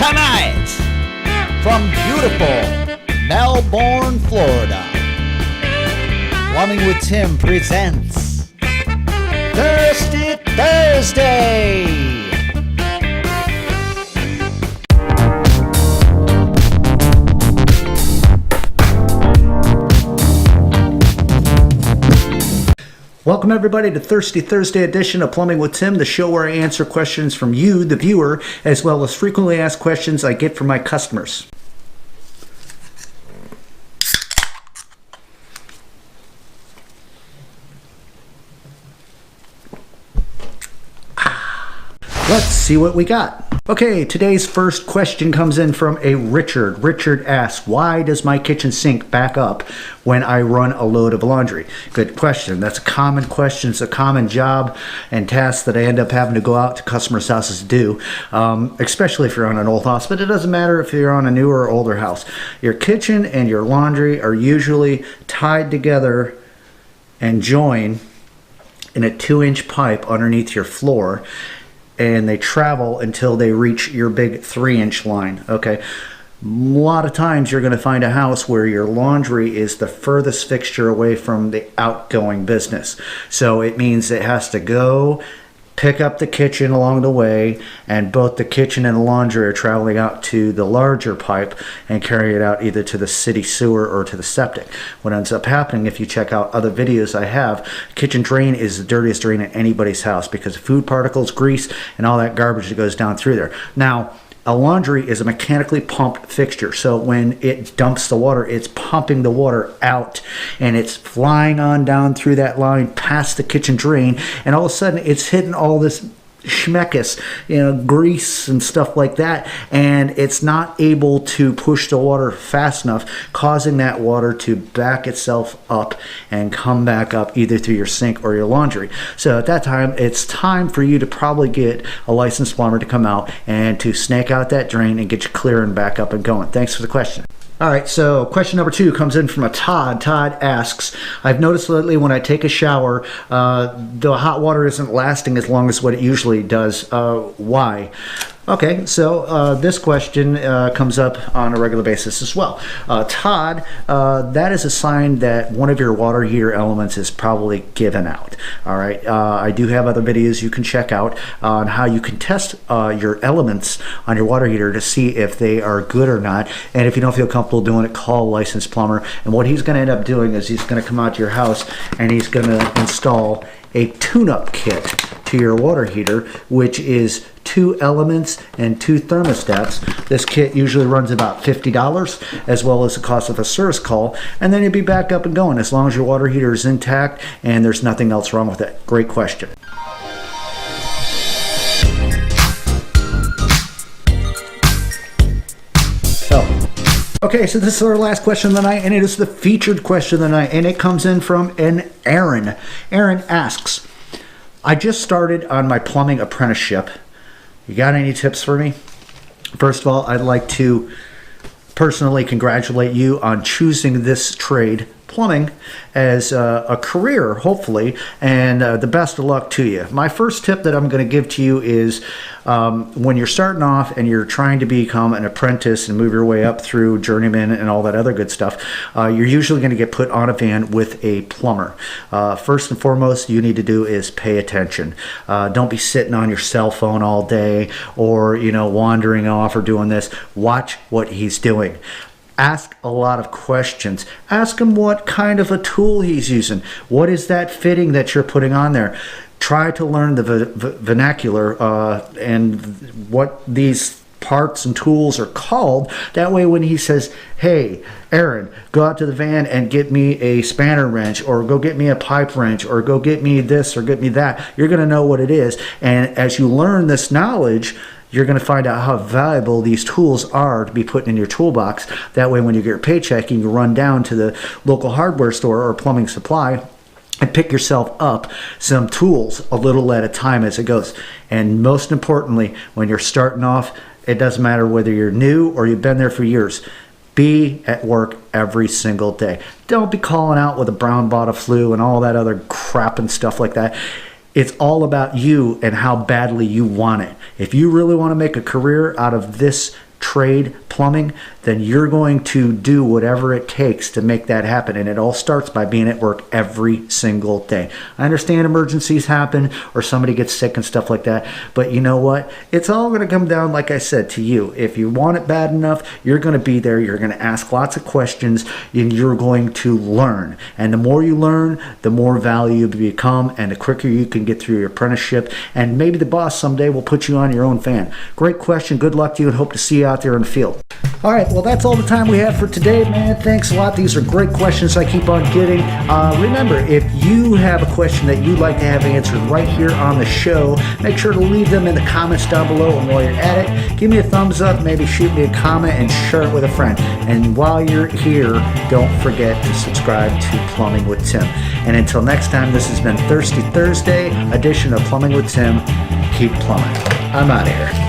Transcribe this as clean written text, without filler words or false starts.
Tonight, from beautiful Melbourne, Florida, Plumbing with Tim presents Thirsty Thursday. Welcome everybody to Thirsty Thursday edition of Plumbing with Tim, the show where I answer questions from you, the viewer, as well as frequently asked questions I get from my customers. Let's see what we got. Okay, today's first question comes in from a Richard. Richard asks, why does my kitchen sink back up when I run a load of laundry? Good question. That's a common question. It's a common job and task that I end up having to go out to customers' houses to do, especially if you're on an old house, but it doesn't matter if you're on a newer or older house. Your kitchen and your laundry are usually tied together and join in a 2-inch pipe underneath your floor, and they travel until they reach your big 3-inch line. Okay, a lot of times you're going to find a house where your laundry is the furthest fixture away from the outgoing business, so it means it has to go pick up the kitchen along the way, and both the kitchen and the laundry are traveling out to the larger pipe and carry it out either to the city sewer or to the septic. What ends up happening, if you check out other videos I have, kitchen drain is the dirtiest drain in anybody's house because of food particles, grease, and all that garbage that goes down through there. Now, a laundry is a mechanically pumped fixture, so when it dumps the water, it's pumping the water out, and it's flying on down through that line past the kitchen drain, and all of a sudden it's hitting all this schmeckus, grease and stuff like that, and it's not able to push the water fast enough, causing that water to back itself up and come back up either through your sink or your laundry. So at that time, it's time for you to probably get a licensed plumber to come out and to snake out that drain and get you clear and back up and going. Thanks for the question. All right, so question number 2 comes in from a Todd. Todd asks, I've noticed lately when I take a shower, the hot water isn't lasting as long as what it usually does. Why? Okay, so this question comes up on a regular basis as well. Todd, that is a sign that one of your water heater elements is probably given out. All right, I do have other videos you can check out on how you can test your elements on your water heater to see if they are good or not. And if you don't feel comfortable doing it, call a licensed plumber. And what he's going to end up doing is he's going to come out to your house and he's going to install a tune-up kit to your water heater, which is 2 elements and 2 thermostats. This kit usually runs about $50, as well as the cost of a service call, and then you'll be back up and going as long as your water heater is intact and there's nothing else wrong with it. Great question. Okay, so this is our last question of the night, and it is the featured question of the night, and it comes in from an Aaron. Aaron asks, I just started on my plumbing apprenticeship. You got any tips for me? First of all, I'd like to personally congratulate you on choosing this trade, plumbing, as a career, hopefully, and the best of luck to you. My first tip that I'm going to give to you is when you're starting off and you're trying to become an apprentice and move your way up through journeyman and all that other good stuff, you're usually going to get put on a van with a plumber. First and foremost, you need to do is pay attention. Don't be sitting on your cell phone all day or wandering off or doing this. Watch what he's doing. Ask a lot of questions. Ask him what kind of a tool he's using. What is that fitting that you're putting on there? Try to learn the vernacular and what these parts and tools are called. That way when he says, hey, Aaron, go out to the van and get me a spanner wrench, or go get me a pipe wrench, or go get me this or get me that, you're going to know what it is. And as you learn this knowledge, you're going to find out how valuable these tools are to be put in your toolbox. That way when you get your paycheck, you can run down to the local hardware store or plumbing supply and pick yourself up some tools a little at a time as it goes. And most importantly, when you're starting off, it doesn't matter whether you're new or you've been there for years. Be at work every single day. Don't be calling out with a brown bottle flu and all that other crap and stuff like that. It's all about you and how badly you want it. If you really want to make a career out of this trade plumbing, then you're going to do whatever it takes to make that happen. And it all starts by being at work every single day. I understand emergencies happen or somebody gets sick and stuff like that, but you know what? It's all going to come down, like I said, to you. If you want it bad enough, you're going to be there. You're going to ask lots of questions and you're going to learn. And the more you learn, the more value you become and the quicker you can get through your apprenticeship. And maybe the boss someday will put you on your own fan. Great question. Good luck to you and hope to see you out there in the field. All right, well, that's all the time we have for today, man. Thanks a lot. These are great questions I keep on getting. Remember, if you have a question that you'd like to have answered right here on the show, make sure to leave them in the comments down below. And while you're at it, give me a thumbs up, maybe shoot me a comment, and share it with a friend. And while you're here, don't forget to subscribe to Plumbing with Tim. And until next time, this has been Thirsty Thursday edition of Plumbing with Tim. Keep plumbing. I'm out of here.